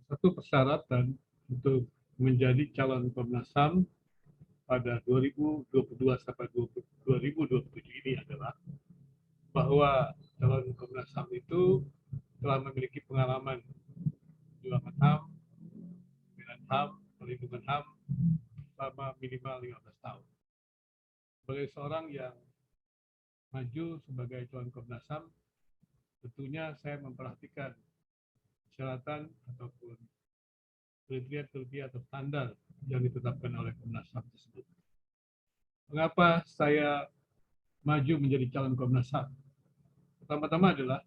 satu persyaratan untuk menjadi calon Komnas HAM pada 2022 sampai 2027 ini adalah bahwa calon Komnas HAM itu telah memiliki pengalaman perjuangan HAM, pembinaan HAM, perlindungan HAM selama minimal 15 tahun. Sebagai seorang yang maju sebagai calon Komnas HAM, tentunya saya memperhatikan persyaratan ataupun kriteria atau standar yang ditetapkan oleh Komnas HAM tersebut. Mengapa saya maju menjadi calon Komnas HAM? Pertama-tama adalah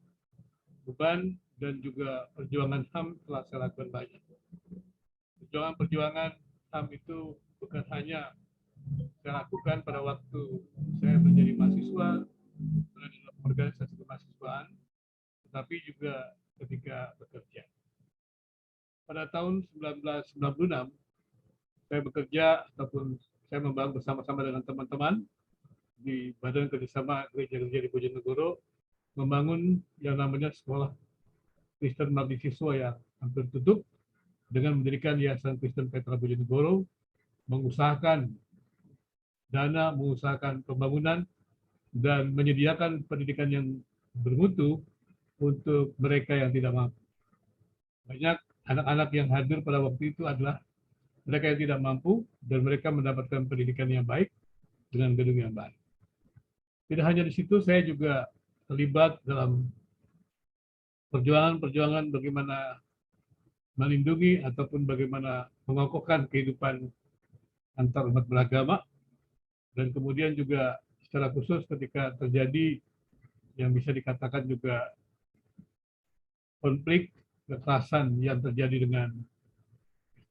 beban dan juga perjuangan HAM telah saya lakukan banyak. Perjuangan HAM itu bukan hanya saya lakukan pada waktu saya menjadi mahasiswa dalam organisasi kemahasiswaan, tetapi juga ketika bekerja. Pada tahun 1996, saya bekerja ataupun saya membangun bersama-sama dengan teman-teman di Badan Kerjasama Gereja-Gereja di Bojonegoro membangun yang namanya Sekolah Kristen Mahasiswa yang hampir tutup dengan mendirikan Yayasan Kristen Petra Bojonegoro, mengusahakan dana, mengusahakan pembangunan, dan menyediakan pendidikan yang bermutu untuk mereka yang tidak mampu. Banyak anak-anak yang hadir pada waktu itu adalah mereka yang tidak mampu dan mereka mendapatkan pendidikan yang baik dengan gedung yang baik. Tidak hanya di situ, saya juga terlibat dalam perjuangan-perjuangan bagaimana melindungi ataupun bagaimana mengokohkan kehidupan antar umat beragama, dan kemudian juga secara khusus ketika terjadi yang bisa dikatakan juga konflik kekerasan yang terjadi dengan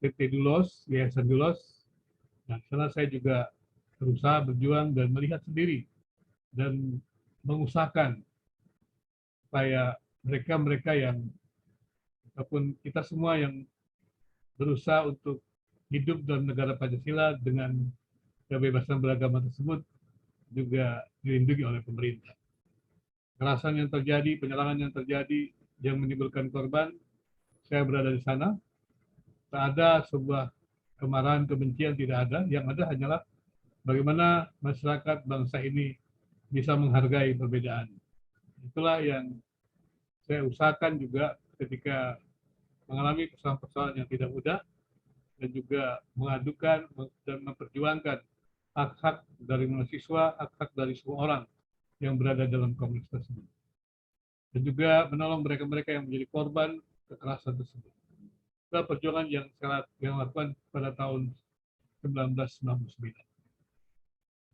PT Dulos, Yayasan Dulos. Nah, sana saya juga berusaha berjuang dan melihat sendiri dan mengusahakan supaya mereka-mereka yang ataupun kita semua yang berusaha untuk hidup dalam negara Pancasila dengan kebebasan beragama tersebut juga dilindungi oleh pemerintah. Kekerasan yang terjadi, penyerangan yang terjadi, yang menimbulkan korban, saya berada di sana. Tak ada sebuah kemarahan, kebencian, tidak ada. Yang ada hanyalah bagaimana masyarakat bangsa ini bisa menghargai perbedaan. Itulah yang saya usahakan juga ketika mengalami persoalan-persoalan yang tidak mudah, dan juga mengadukan dan memperjuangkan hak-hak dari mahasiswa, hak-hak dari semua orang yang berada dalam komunitas tersebut. Dan juga menolong mereka-mereka yang menjadi korban kekerasan tersebut. Itulah perjuangan yang saya lakukan pada tahun 1999.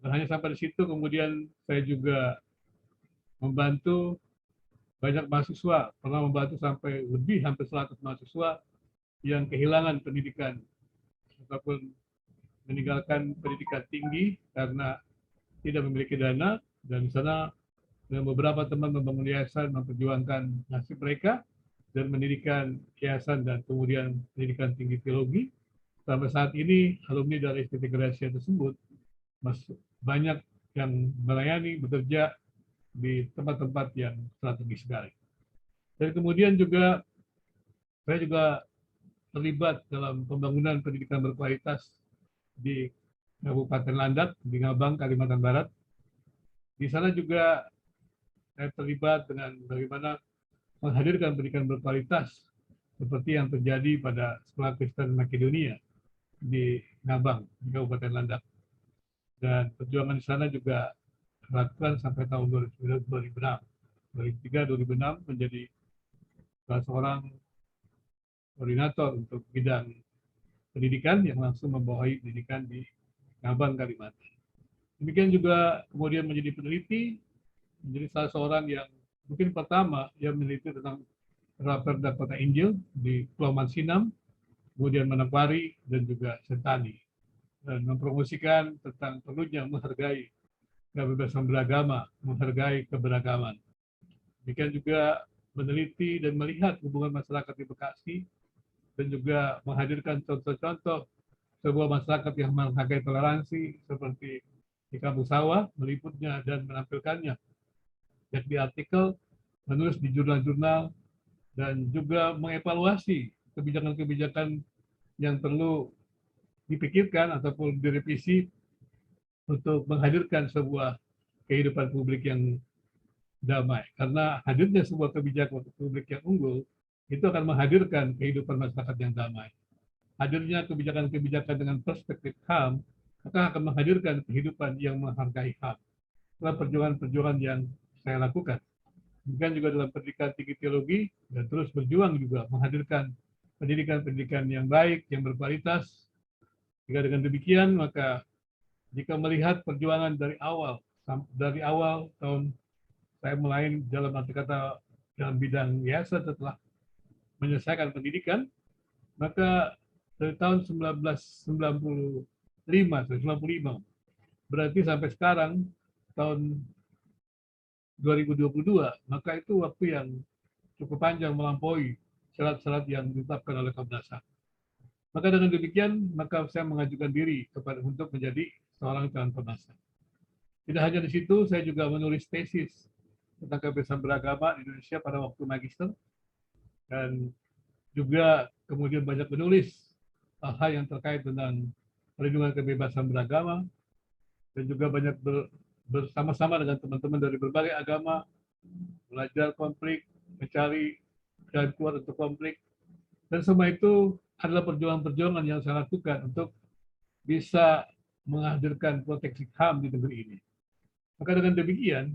Dan hanya sampai di situ, kemudian saya juga membantu banyak mahasiswa, pernah membantu sampai lebih hampir 100 mahasiswa yang kehilangan pendidikan ataupun meninggalkan pendidikan tinggi karena tidak memiliki dana, dan di sana dengan beberapa teman membangun yayasan, memperjuangkan nasib mereka dan mendirikan yayasan dan kemudian pendidikan tinggi teologi. Sampai saat ini alumni dari STT Gracia tersebut banyak yang melayani, bekerja di tempat-tempat yang strategis sekali. Dan kemudian juga saya juga terlibat dalam pembangunan pendidikan berkualitas di Kabupaten Landak, di Ngabang, Kalimantan Barat. Di sana juga saya terlibat dengan bagaimana menghadirkan pendidikan berkualitas seperti yang terjadi pada Sekolah Kristen Makedonia di Ngabang, di Kabupaten Landak. Dan perjuangan di sana juga dilakukan sampai tahun 2006. 2003-2006 menjadi salah seorang koordinator untuk bidang pendidikan yang langsung membawahi pendidikan di Ngabang, Kalimantan. Demikian juga kemudian menjadi peneliti, menjadi salah seorang yang mungkin pertama yang meneliti tentang Raperda Kota Injil di Pulau Mansinam, kemudian Manokwari, dan juga Sentani. Dan mempromosikan tentang perlunya menghargai kebebasan beragama, menghargai keberagaman. Demikian juga meneliti dan melihat hubungan masyarakat di Bekasi, dan juga menghadirkan contoh-contoh sebuah masyarakat yang menghargai toleransi seperti di Kampung Sawah, meliputnya dan menampilkannya, baik di artikel, menulis di jurnal-jurnal, dan juga mengevaluasi kebijakan-kebijakan yang perlu dipikirkan ataupun direvisi untuk menghadirkan sebuah kehidupan publik yang damai. Karena hadirnya sebuah kebijakan publik yang unggul itu akan menghadirkan kehidupan masyarakat yang damai. Hadirnya kebijakan-kebijakan dengan perspektif HAM maka akan menghadirkan kehidupan yang menghargai HAM. Itulah perjuangan-perjuangan yang saya lakukan. Demikian juga dalam pendidikan tinggi teologi dan terus berjuang juga menghadirkan pendidikan-pendidikan yang baik, yang berkualitas. Jika dengan demikian, maka jika melihat perjuangan dari awal tahun saya mulai dalam arti kata dalam bidang yayasan setelah menyelesaikan pendidikan, maka dari tahun 1995 berarti sampai sekarang tahun 2022, maka itu waktu yang cukup panjang melampaui syarat-syarat yang ditetapkan oleh Komnas HAM. Maka dengan demikian, maka saya mengajukan diri untuk menjadi seorang calon Komnas HAM. Tidak hanya di situ, saya juga menulis tesis tentang kebebasan beragama di Indonesia pada waktu magister, dan juga kemudian banyak menulis hal-hal yang terkait dengan perlindungan kebebasan beragama, dan juga banyak bersama-sama dengan teman-teman dari berbagai agama, belajar konflik, mencari jalan keluar untuk konflik, dan semua itu adalah perjuangan-perjuangan yang saya lakukan untuk bisa menghadirkan proteksi HAM di negeri ini. Maka dengan demikian,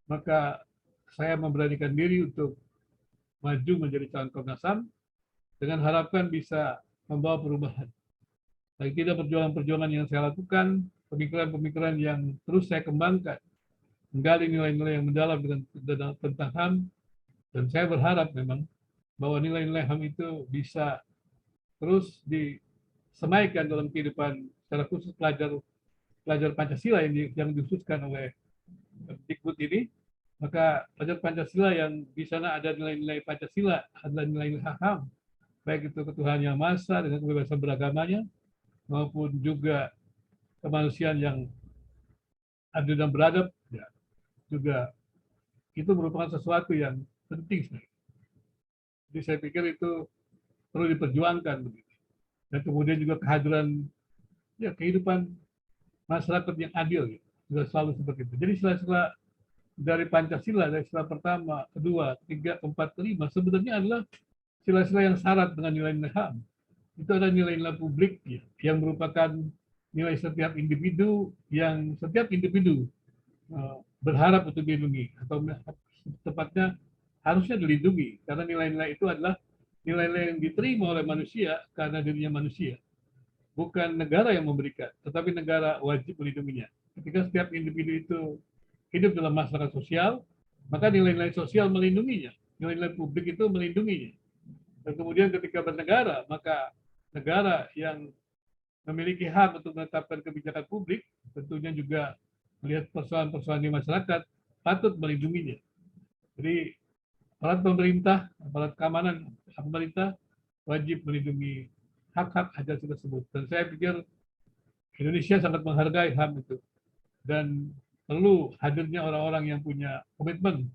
maka saya memberanikan diri untuk maju menjadi calon Komnas HAM dengan harapan bisa membawa perubahan. Bagi tidak perjuangan-perjuangan yang saya lakukan, pemikiran-pemikiran yang terus saya kembangkan, menggali nilai-nilai yang mendalam tentang HAM, dan saya berharap memang bahwa nilai-nilai HAM itu bisa terus disemaikan dalam kehidupan secara khusus pelajar Pancasila yang dikhususkan oleh Dikbud ini. Maka pelajar Pancasila yang di sana ada nilai-nilai Pancasila adalah nilai-nilai HAM, baik itu ketuhanan yang maha esa dengan kebebasan beragamanya, maupun juga kemanusiaan yang adil dan beradab, ya, juga itu merupakan sesuatu yang penting sekali. Jadi saya pikir itu perlu diperjuangkan begitu. Dan kemudian juga kehadiran ya kehidupan masyarakat yang adil, gitu. Juga selalu seperti itu. Jadi sila-sila dari Pancasila, dari sila pertama, kedua, ketiga, keempat, kelima, sebenarnya adalah sila-sila yang syarat dengan nilai-nilai HAM. Itu adalah nilai-nilai publik ya, yang merupakan nilai setiap individu berharap untuk dilindungi, atau tepatnya harusnya dilindungi, karena nilai-nilai itu adalah nilai-nilai yang diterima oleh manusia karena dirinya manusia. Bukan negara yang memberikan, tetapi negara wajib melindunginya. Ketika setiap individu itu hidup dalam masyarakat sosial, maka nilai-nilai sosial melindunginya, nilai-nilai publik itu melindunginya. Dan kemudian ketika bernegara, maka negara yang memiliki hak untuk menetapkan kebijakan publik, tentunya juga melihat persoalan-persoalan di masyarakat, patut melindunginya. Jadi aparat pemerintah, aparat keamanan pemerintah wajib melindungi hak-hak asasi tersebut. Dan saya pikir Indonesia sangat menghargai HAM itu. Dan perlu hadirnya orang-orang yang punya komitmen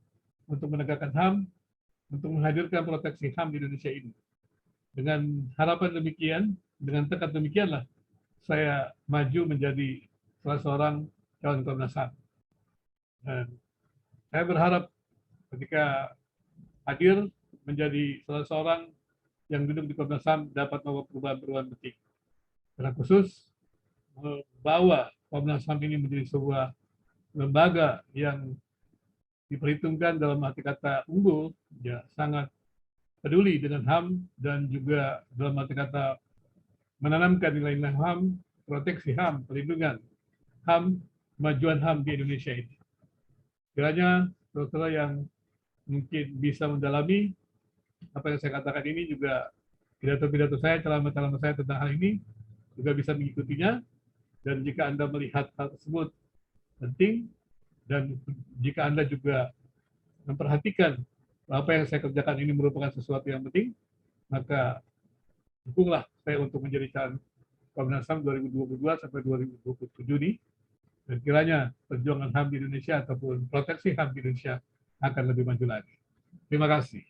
untuk menegakkan HAM, untuk menghadirkan proteksi HAM di Indonesia ini. Dengan harapan demikian, dengan tekad demikianlah saya maju menjadi salah seorang calon Komnas HAM. Dan saya berharap ketika hadir menjadi salah seorang yang duduk di Komnas HAM dapat membawa perubahan-perubahan penting. Secara khusus membawa Komnas HAM ini menjadi sebuah lembaga yang diperhitungkan dalam arti kata unggul, ya sangat peduli dengan HAM dan juga dalam arti kata menanamkan nilai-nilai HAM, proteksi HAM, perlindungan HAM, kemajuan HAM di Indonesia ini. Kiranya saudara yang mungkin bisa mendalami apa yang saya katakan ini, juga pidato-pidato saya, ceramah-ceramah saya tentang hal ini juga bisa mengikutinya. Dan jika Anda melihat hal tersebut penting, dan jika Anda juga memperhatikan apa yang saya kerjakan ini merupakan sesuatu yang penting, maka dukunglah saya untuk menjadi calon Komnas HAM 2022 sampai 2027 ini. Dan kiranya perjuangan HAM di Indonesia ataupun proteksi HAM di Indonesia akan lebih maju lagi. Terima kasih.